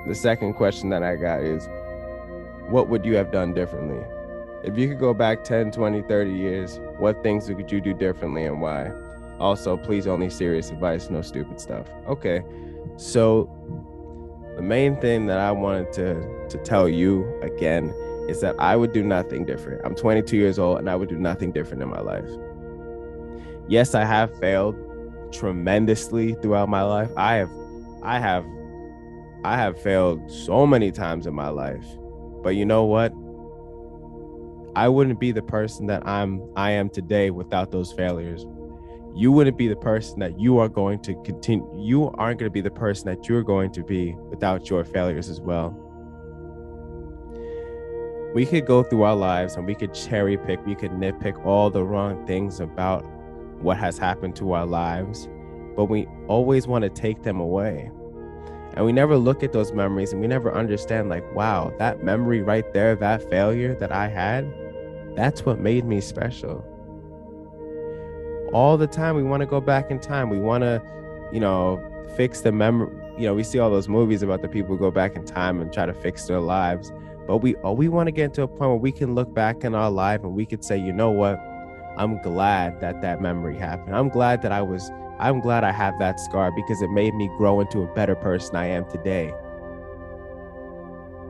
The second question that I got is, what would you have done differently? If you could go back 10, 20, 30 years, what things would you do differently and why? Also, please only serious advice, no stupid stuff. Okay, so the main thing that I wanted to tell you again is that I would do nothing different. I'm 22 years old and I would do nothing different in my life. Yes, I have failed tremendously throughout my life. I have failed so many times in my life. But you know what? I wouldn't be the person that I am today without those failures. You wouldn't be the person that you are going to continue. You aren't going to be the person that you're going to be without your failures as well. We could go through our lives and we could cherry pick, we could nitpick all the wrong things about what has happened to our lives, but we always want to take them away. And we never look at those memories and we never understand, like, wow, that memory right there, that failure that I had, that's what made me special. All the time, we want to go back in time. We want to, fix the memory. We see all those movies about the people who go back in time and try to fix their lives. But we want to get to a point where we can look back in our life and we could say, you know what? I'm glad that memory happened. I'm glad I have that scar because it made me grow into a better person I am today.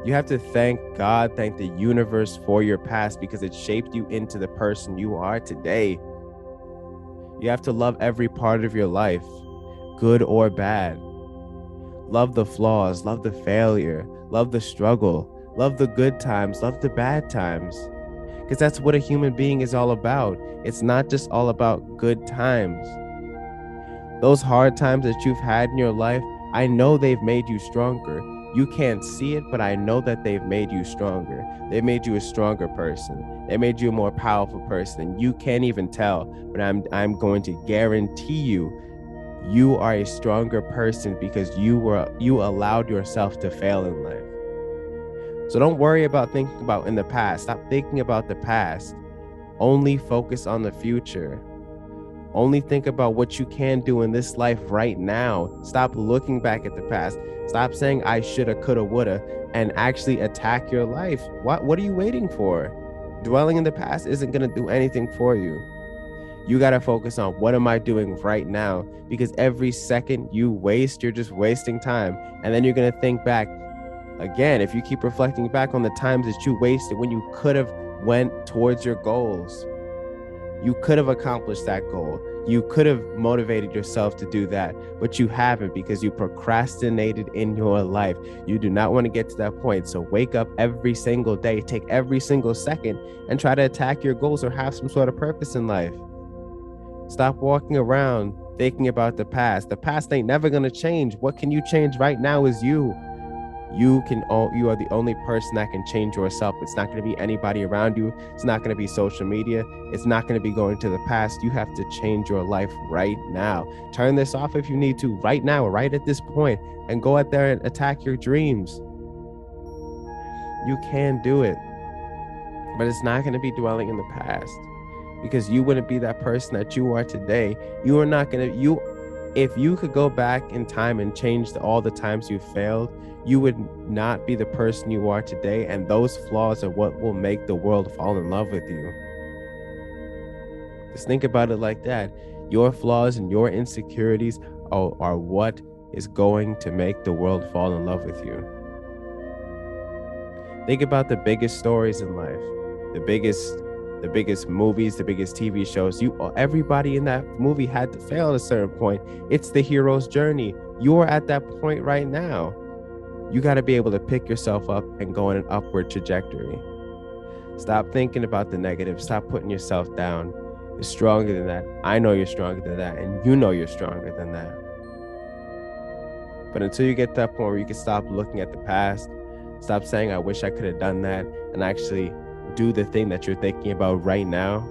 You have to thank God, thank the universe for your past because it shaped you into the person you are today. You have to love every part of your life, good or bad. Love the flaws, love the failure, love the struggle, love the good times, love the bad times. Because that's what a human being is all about. It's not just all about good times. Those hard times that you've had in your life, I know they've made you stronger. You can't see it, but I know that they've made you stronger. They made you a stronger person. They made you a more powerful person. And you can't even tell, but I'm going to guarantee you are a stronger person because you allowed yourself to fail in life. So don't worry about thinking about in the past. Stop thinking about the past. Only focus on the future. Only think about what you can do in this life right now. Stop looking back at the past. Stop saying I shoulda, coulda, woulda, and actually attack your life. What are you waiting for? Dwelling in the past isn't going to do anything for you. You got to focus on what am I doing right now? Because every second you waste, you're just wasting time. And then you're going to think back. Again, if you keep reflecting back on the times that you wasted when you could have went towards your goals, you could have accomplished that goal. You could have motivated yourself to do that, but you haven't because you procrastinated in your life. You do not want to get to that point. So wake up every single day, take every single second and try to attack your goals or have some sort of purpose in life. Stop walking around thinking about the past. The past ain't never going to change. What can you change right now is you. You are the only person that can change yourself. It's not going to be anybody around you. It's not going to be social media. It's not going to be going to the past. You have to change your life right now. Turn this off if you need to right now, right at this point, and go out there and attack your dreams. You can do it, but it's not going to be dwelling in the past because you wouldn't be that person that you are today. You are not going to, if you could go back in time and change all the times you failed, you would not be the person you are today. And those flaws are what will make the world fall in love with you. Just think about it like that. Your flaws and your insecurities are what is going to make the world fall in love with you. Think about the biggest stories in life, the biggest movies, the biggest TV shows. Everybody in that movie had to fail at a certain point. It's the hero's journey. You're at that point right now. You got to be able to pick yourself up and go in an upward trajectory. Stop thinking about the negative. Stop putting yourself down. You're stronger than that. I know you're stronger than that. And you know you're stronger than that. But until you get to that point where you can stop looking at the past, stop saying, I wish I could have done that, and actually do the thing that you're thinking about right now,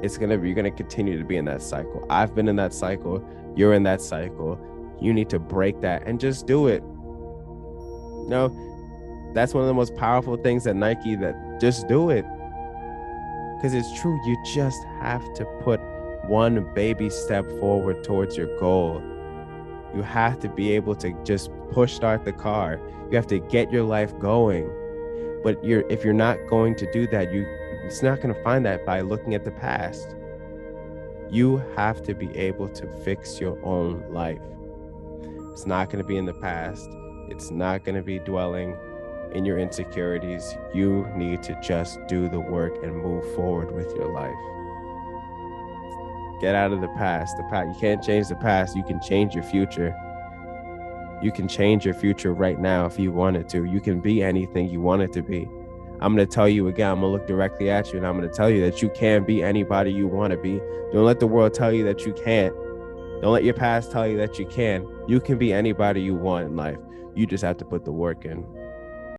you're going to continue to be in that cycle. I've been in that cycle. You're in that cycle. You need to break that and just do it. That's one of the most powerful things at Nike, that just do it. Because it's true. You just have to put one baby step forward towards your goal. You have to be able to just push start the car. You have to get your life going. But if you're not going to do that, it's not going to find that by looking at the past. You have to be able to fix your own life. It's not going to be in the past. It's not going to be dwelling in your insecurities. You need to just do the work and move forward with your life. Get out of the past. You can't change the past. You can change your future. You can change your future right now if you wanted to. You can be anything you want it to be. I'm going to tell you again, I'm going to look directly at you and I'm going to tell you that you can be anybody you want to be. Don't let the world tell you that you can't. Don't let your past tell you that you can. You can be anybody you want in life. You just have to put the work in.